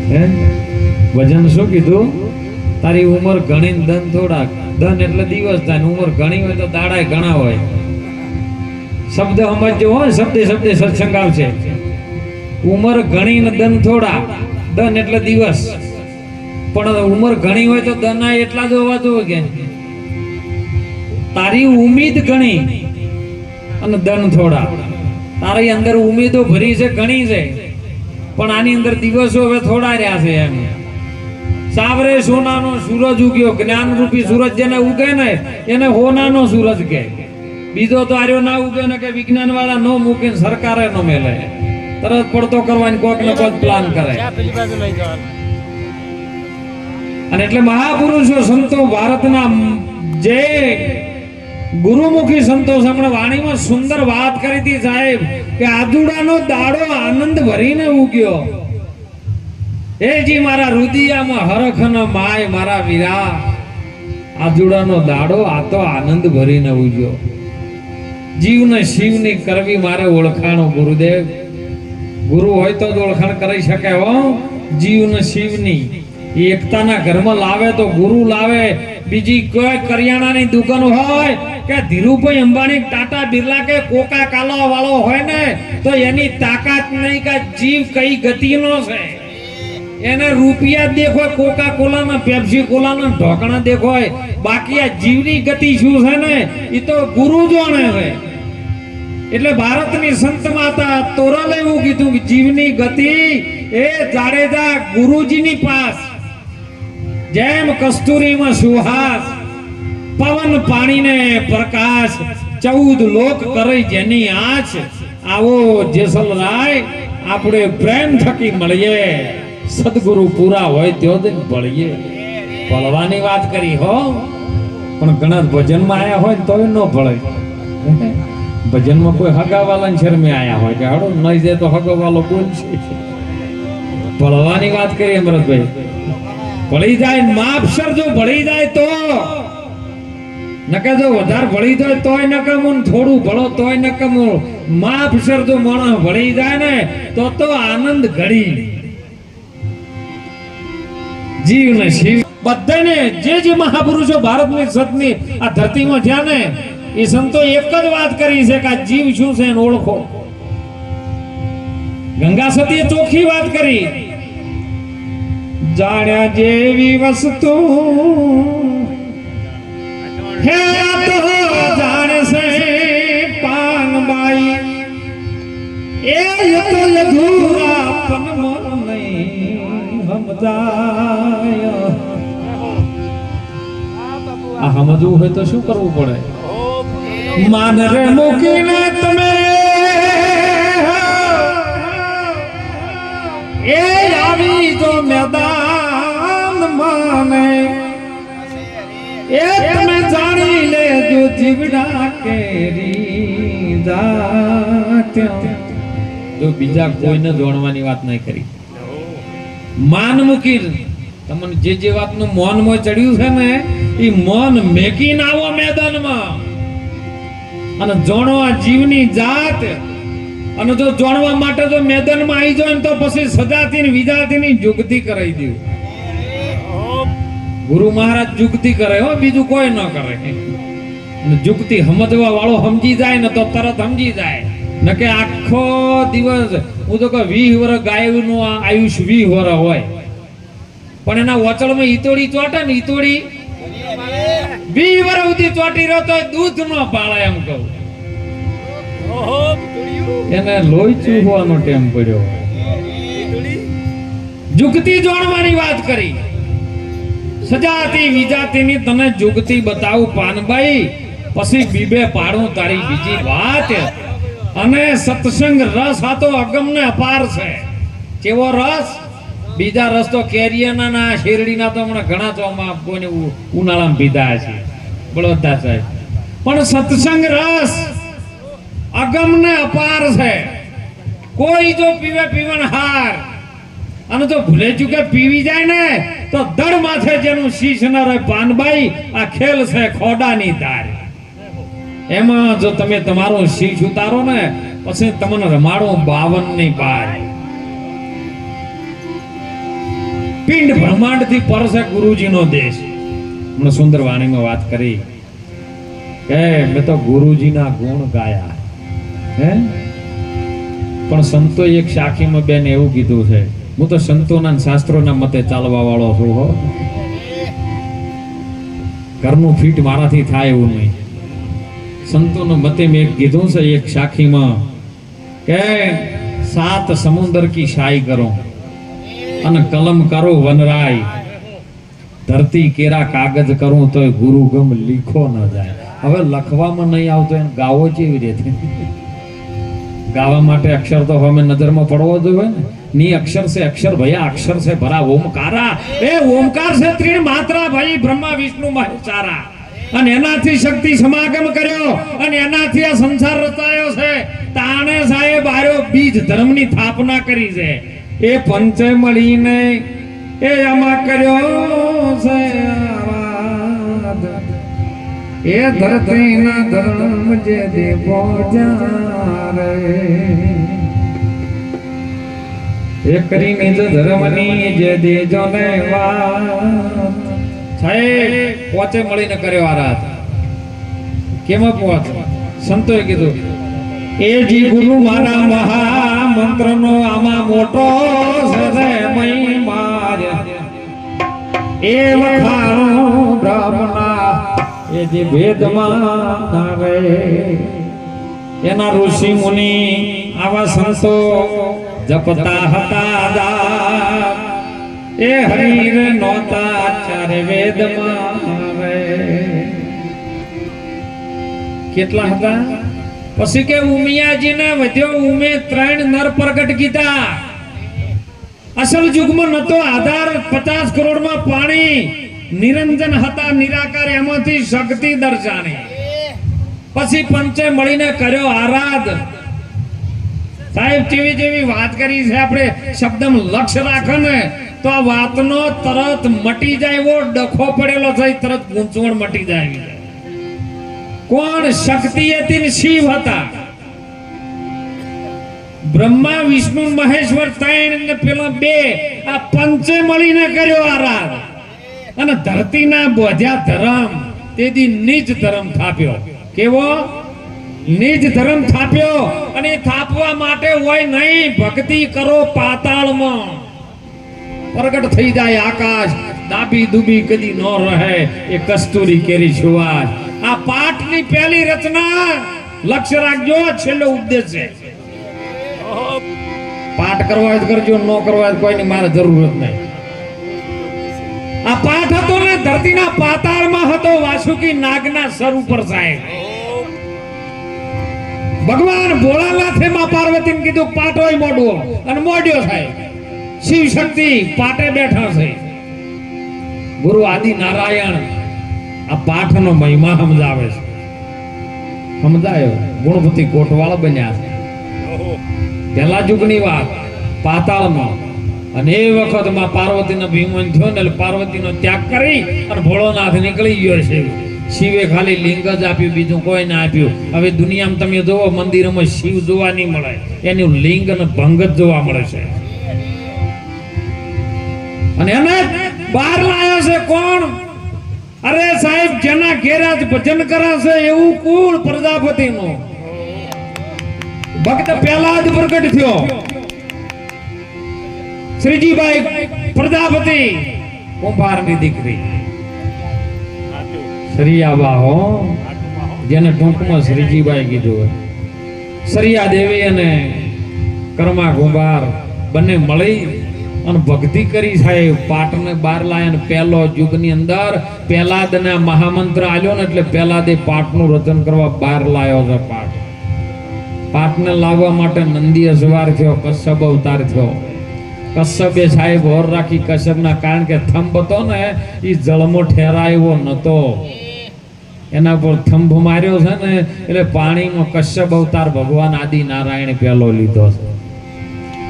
હે વજન શું કીધું? તારી ઉંમર ઘણી ધન થોડા. ધન એટલે દિવસ થાય, ઉંમર ઘણી હોય તો દાડાય ઘણા હોય. શબ્દ સમજજો હોય, શબ્દે શબ્દે સત્સંગ આવશે. ઉંમર ઘણી ને ધન થોડા. ધન એટલે દિવસ, પણ ઉંમર ઘણી હોય તો ધન એટલા જ હોવા જોઈએ કે તારી ઉમ્મીદ ઘણી અને ધન થોડા. તારી અંદર ઉમ્મીદો ભરી છે, ઘણી છે, પણ આની અંદર દિવસો હવે થોડા રહ્યા છે. એમ સાવરે સોનાનો સૂરજ ઉગ્યો, જ્ઞાન રૂપી સૂરજ જેને ઉગે ને એને હોનાનો સૂરજ કે. બીજો તો આર્યો ના ઉગે ને કે વિજ્ઞાન વાળા નો મૂકે, સરકારે નો મેલે, તરત પડતો કરવાની કોક ને કોક પ્લાન કરે. અને એટલે મહાપુરુષો સંતો ભારતના જે ગુરુમુખી સંતો હમણાં વાણીમાં સુંદર વાત કરી હતી સાહેબ કે આદુડાનો દાડો આનંદ ભરીને ઉગ્યો. એ જી મારા રુદિયામાં હરખ ન માય મારા વીરા, આદુડાનો દાડો આ તો આનંદ ભરીને ઉગ્યો. જીવને શિવની કરવી મારે ઓળખાણો ગુરુદેવ. ગુરુ હોય તો જ ઓળખાણ કરી શકે હો. જીવને શિવની એકતાના ઘરમાં લાવે તો ગુરુ લાવે. બીજી કોઈ કરિયાણાની દુકાન હોય કે ધીરુભાઈ અંબાણી, ટાટા બિરલા કે કોકા કોલા વાળો હોય ને તો એની તાકાત નહીં કે જીવ કઈ ગતિનો છે. એને રૂપિયા દેખોય, કોકા કોલાના પેપ્સી કોલાના ઢોકણા દેખોય, બાકી આ જીવની ગતિ શું છે ને એ તો ગુરુ જાણે છે. એટલે ભારતની સંત માતા તોરલે એવું કીધું કે જીવની ગતિ એ જાડેજા ગુરુજીની પાસ. જેમ કસ્તુરીમાં સુહાસ, પવન પાણીને પ્રકાશ, 14 લોક કરે જેની આંચ. આવો જેસલરાય આપણે પ્રેમ થકી મળીએ, સદગુરુ પૂરા હોય ત્યો જ ભળીએ. ભળવાની વાત કરી હો, પણ ઘણા ભજનમાં આયા હોય તોય ન ભળે. ભજનમાં કોઈ હગાવાલાની શરમે આયા હોય કે હાડો નહીં દે તો હગાવાલો બોલશે. ભળવાની વાત કરી અમરતભાઈ, ભળી જાય માપસર, જો ભળી જાય તો નકે, જો વધારે ભળી જાય તોય નકમું, થોડું ભળો તોય નકમું. માપસર જો માણસ ભળી જાય ને તો આનંદ ઘડી. જીવ ને શિવ બધાને જે મહાપુરુષો ભારતની સતની આ ધરતીમાં થયા ને એ સંતો એક જ વાત કરી છે કે આ જીવ શું છે એને ઓળખો. ગંગા સતીએ ચોખ્ખી વાત કરી, જાણ્યા જેવી વસ્તુ હે તો જાણે છે પાનબાઈ, એ તો અધૂરા પણ મન નહીં સમજાય. આ સમજવું હોય તો શું કરવું પડે? માન રે મૂકીને તમે એ આવી જો મેદાન માને, એ તમે જાણી લેજો જીવડા કેરી જાત. જો બીજા કોઈને જોડવાની વાત નહીં કરી, માન મૂકી તમને જે વાતનું મોન મોય ચડ્યું છે ને એ મોન મેકીને આવો મેદાનમાં અને જોણવા જીવની જાત. અને જો જોણવા માટે જો મેદાનમાં આવી જાય તો પછી સજાતી ને વિજાતીની જુગતી કરાવી દઉં. ગુરુ મહારાજ જુગતી કરે હો, બીજું કોઈ ન કરે. જુગતી સમજવા વાળો સમજી જાય ને તો તરત સમજી જાય. ન કે આખો દિવસ હું તો કહું 20 વર્ષ ગાયનું આયુષ 20 વર્ષ હોય, પણ એના વચળમાં ઈતોડી ચોટે ને, ઈતોડી 20 વર્ષ સુધી ચોટી રહ્યો તો દૂધ ન પાળે. એમ કહું એને લોહી ચૂહવાનો ટેમ પડ્યો. જુગતી જોડવાની વાત કરી, સજાતી વિજાતીની તને જુગતી બતાવું પાનબાઈ, પછી બીબે પાડું તારી બીજી વાત. અને સત્સંગ રસ આ તો અગમને અપાર છે. કેવો રસ? બીજા રસ તો કેરિયાના ના શેરડીના તો હમણાં ઘણા ચોમાં કોઈને ઉનાળામાં પીધા છે બળવંતા સાહેબ, પણ સત્સંગ રસ અગમને અપાર છે. કોઈ જો પીવે પીવન હાર, અને જો ભૂલે ચૂકે પીવી જાય ને તો દડ માથે જેનું શીશ ન રહે. પાનબાઈ આ ખેલ છે ખોડાની તાર. એમાં જો તમે તમારો શીશ ઉતારો ને પછી તમને રમાડો 52 ની પાર. પિંડ બ્રહ્માંડ થી પર છે ગુરુજીનો દેશ. મને સુંદર વાણીમાં વાત કરી કે મેં તો ગુરુજીના ગુણ ગાયા હે, પણ સંતો એક સાખીમાં બેન એવું કીધું છે, હું તો સંતોના શાસ્ત્રોના મતે ચાલવા વાળો છું હો, ઘરનું ફીટ મારાથી થાય એવું નહીં. સંતોના મતે મેં કીધું છે એક સાખીમાં કે 7 સમુદ્ર કી શાઈ કરો અને કલમ કરો વનરાય, ધરતી કેરા કાગજ કરું તો ગુરુ ગમ લીખો ન જાય. હવે લખવામાં નહીં આવતો એને ગાવો કેવી રીતે? ગાવા માટે અક્ષર તો હવે નજરમાં પડવો જોઈએ ને. ની અક્ષર છે અક્ષર ભૈયા, અક્ષર છે ભરા ઓમકારા. એ ઓમકાર છે ત્રણ માત્રા ભાઈ, બ્રહ્મા વિષ્ણુ મહેશારા. અને એનાથી શક્તિ સમાગમ કર્યો અને એનાથી આ સંસાર રચાયો છે. તાણે સાહેબ આર્યો બીજ ધર્મની સ્થાપના કરી છે. એ પંચે મળીને એ આમાં કર્યો છે આવાદ. એ ધરતીના ધર્મ જે દેવો જારે, એ કરી નિજ ધર્મની જે દેજો ને વાત. સાહેબ પોચે મળીને કર્યો આ રાત. કેમાં પોચ? સંતોએ કીધું એ જી ગુરુ મારા મહામંત્રનો આમાં મોટો છે મહિમા. એ વખાણો બ્રહ્મના એ જે વેદમાં આવે, એના ઋષિ મુનિ આવા સંતો જપતા હતા દા. એ હરિર નોતા ચારે વેદમાં આવે. કેટલા હતા? પછી કે ઉમિયાજીને વધ્યો ઉમે 3 નર પ્રગટ કીધા. અસલ યુગમાં નતો આધાર 50 કરોડમાં પાણી, નિરંજન હતા નિરાકાર, એમાંથી શક્તિ દર્શાની. પછી પંચે મળીને કર્યો આરાધ. સાહેબ જેવી જેવી વાત કરી છે આપણે શબ્દમાં લક્ષ્ય રાખો ને તો આ વાતનો તરત મટી જાય એવો ડખો પડેલો છે, તરત ગૂંચવણ મટી જાય. કોણ? શક્તિ હતી ને શિવ હતા. બ્રહ્મા વિષ્ણુ મહેશ્વર 3 ને પેલા 2 આ પંચે મળીને કર્યો આરાધ. અને ધરતીના બોધ્યા ધર્મ તેથી નિજ ધર્મ થાપ્યો. કેવો? નિજ ધર્મ થાપ્યો. અને થાપવા માટે હોય નહીં, ભક્તિ કરો પાતાળમાં, પ્રગટ થઈ જાય આકાશ. દાબી દુબી કદી ન રહે એ કસ્તુરી કેરી સુવાસ. આ પાઠની પહેલી રચના લક્ષ્ય રાખજો, છેલ્લો ઉપદેશ છે. પાઠ કરવા હોય તો કરજો, ન કરવા હોય તો કોઈની મારે જરૂર જ નહીં. આ પાઠ હતો ને ધરતીના પાતાળમાં હતો, વાસુકી નાગના સર ઉપર સાહેબ. ભગવાન ભોળાનાથે માં પાર્વતીને કીધું પાટ હોય મોડવો, અને મોડ્યો થાય. શિવ શક્તિ પાટે બેઠા છે. ગુરુ આદિ નારાયણ આ પાઠનો મહિમા સમજાવે છે. સમજાયો? ગુણપતિ કોટવાળ બન્યા છે. પહેલા યુગની વાત, પાતાળમાં. અને એ વખત માં પાર્વતીનો ભીમન થયો ને, પાર્વતીનો ત્યાગ કરી અને ભોળોનાથ નીકળી ગયો છે. શિવે ખાલી લિંગ જ આપ્યું, બીજું કોઈ ના આપ્યું. હવે દુનિયામાં તમે જોવો મંદિરોમાં શિવ જોવા નહીં મળે, એનું લિંગ અને ભંગ જ જોવા મળે છે. અને એને બહાર લાવ્યો છે કોણ? અરે સાહેબ જેના ઘેરા જ ભજન કરાશે એવું કુળ પ્રજાપતિનો ભક્ત પહેલા જ પ્રગટ થયો. શ્રીજીભાઈ પ્રજાપતિ કુંભારની દીકરી સરિયાબા હો, જેને ટૂંકમાં શ્રીજીભાઈ કીધું હોય. સરિયા દેવી અને કર્મા કુંભાર બંને મળી અને ભક્તિ કરી સાહેબ. પાટને બહાર લાયા અને પહેલો યુગની અંદર પહેલાદના મહામંત્ર આલ્યો ને એટલે પહેલાદે પાટનું રચન કરવા બહાર લાયો છે. પાટને લાવવા માટે નંદી અસવાર થયો, કશ્યપ અવતાર થયો. કશ્યપે સાહેબ હોર રાખી. કશ્યપના કારણ કે થંભ હતો ને એ જળમાં ઠેરાયો નતો, એના પર થંભ માર્યો છે ને એટલે પાણીમાં કશ્યપ અવતાર ભગવાન આદિ નારાયણ પહેલો લીધો છે.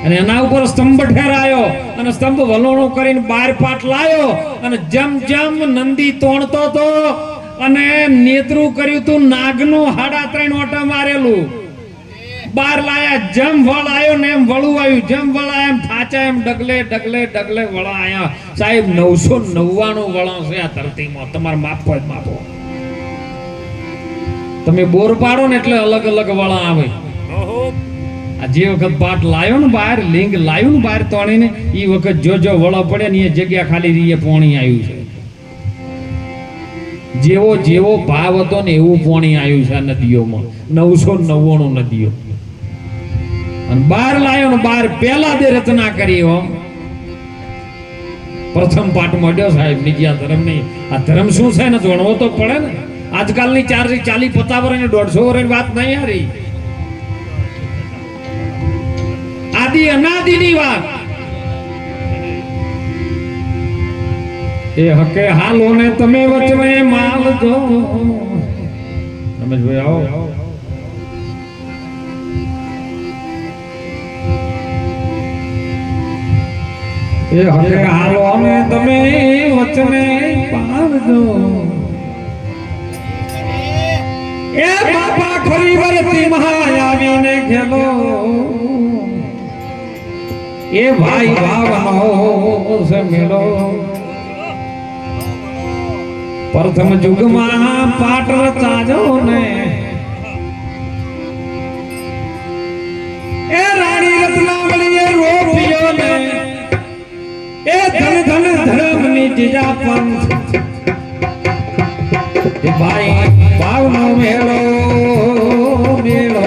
અને એના ઉપર સ્તંભ ઠેરાયો અને સ્તંભ વલોણો કરીને 12 પાટ લાયો. અને જેમ જેમ નંદી તોણતો તો અને નેત્રું કર્યું તું નાગનું 3.5 ઓટા મારેલું. બાર લાયા જેમ વળ આયો ને એમ વળું આવ્યું, જેમ વળા એમ થાચા એમ ડગલે ડગલે ડગલે વળા આયા. સાહેબ 999 વળો છે આ ધરતીમાં. તમારે માપો જ માપો. તમે બોર પાડો ને એટલે અલગ અલગ વળા આવે. આ જે વખત પાટ લાયો ને બહાર, લિંગ લાવ્યું ને બહાર તોણીને, એ વખત જો વળા પડે ને એ જગ્યા ખાલી રહી, પોણી આવ્યું છે. જેવો જેવો ભાવ હતો ને એવું પોણી આવ્યું છે આ નદીઓમાં. 999 નદીઓ. અને બાર લાયો ને બાર પેલા દે રચના કરી હો. પ્રથમ પાઠ મળ્યો સાહેબ નીચે આ ધર્મ નહીં. આ ધર્મ શું છે ને જાણવો તો પડે ને. આજકાલની 40 50 વર્ષ 150 વર્ષની વાત નહીં હારી. આદિ અનાદિની વાત. એ હકે હાલો ને તમે વચમે માલજો. રમેશભાઈ આવો. એ હકે હાલો ને તમે વચમે પાલજો. એ બાપા ખરી વરતી મહાયાવીને ખેલો. એ ભાઈ ભાવનો સે મેળો. પ્રથમ યુગમાં પાટ રચાજો ને. એ રાણી રત્નાવલીએ રોપ્યો ને. એ ધન ધન ધર્મની જીજા પંથ. એ ભાઈ ભાવનો મેળો મેળો.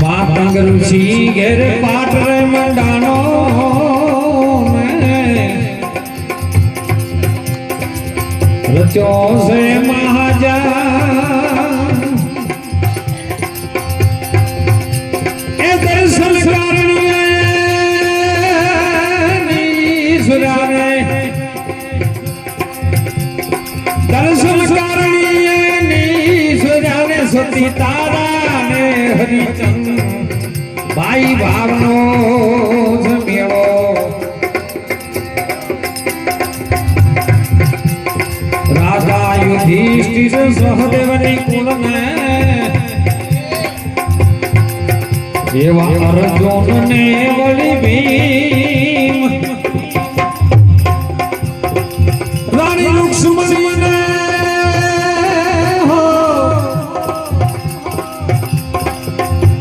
માતંગ ઋષિ ઘેર પાટ રે મંડાણો રચ્યો છે મહાજા. એ દર્શન કારણીએ સુરાને. દર્શન કારણીએ સુરાને સતી તારા ને હરિચંદ. ભાઈ ભાવનો મેળો. રાજા યુધિષ્ઠિર સહદેવની કુળને. એવા અર્જુન ને વળી ભીમ. રાણી રુક્ષ્મણી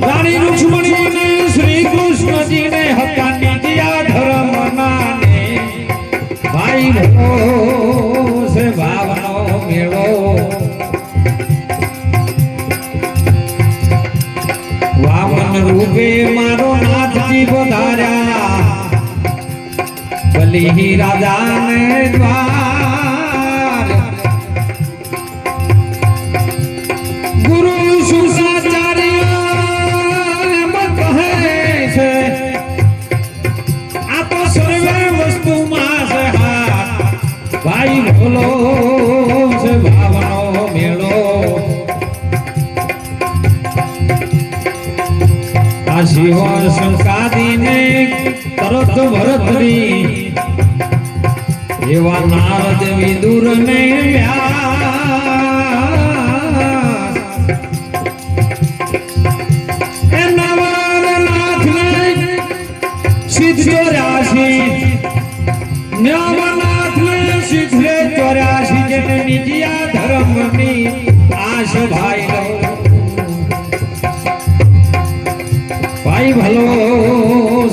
રાણી રુક્ષ્મણી શ્રી કૃષ્ણજી ને હતા નિજયા ધર્મ નાને. ભાઈ ભો સે ભાવનો મેળો. વામન રૂપે મારો નાથજી પધાર્યા. બલિ રાજાને દ્વાર. ગુરુ શુક્રાચાર્ય ભાઈ ભોલો છે ભાવનો મેળો. આ શિવ શંકાદીને તરત ભરતરી. એવા નારદ વિદુર ને વ્યાસ. એ નવરનાથ ને સિદ્ધ્યો રાશિ. નવરનાથ ને સિદ્ધે 84 જેને નિજયા ધર્મની આશ. ભાઈ ભાઈ ભલો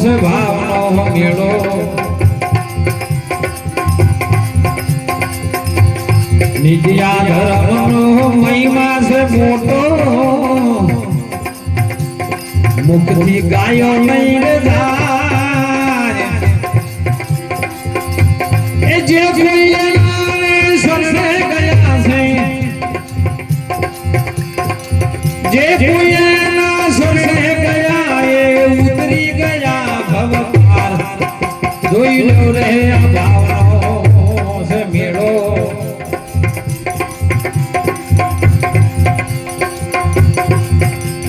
છે ભાવનો મેળો. નિજયા ધર્મનો મહિમા છે મોટો. મુક્તિ ગાયો નહીં રે જાય. એ જે કોઈ શરણે ગયા છે. જે કોઈ શરણે ગયા એ ઉતરી ગયા ભવપાર. જોઈ લો રે આ ભાવનો છે મેળો.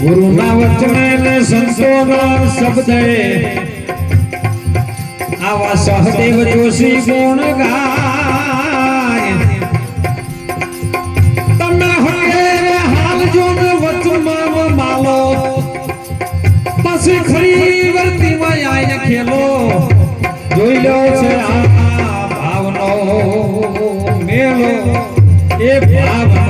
ગુરુના વચને ને સંતોના શબ્દે. આવા સહદેવ જોશી ગુણ ગાય. ખેલો જોઈ લો છે આ ભાવનો મેલો એ ભાવનો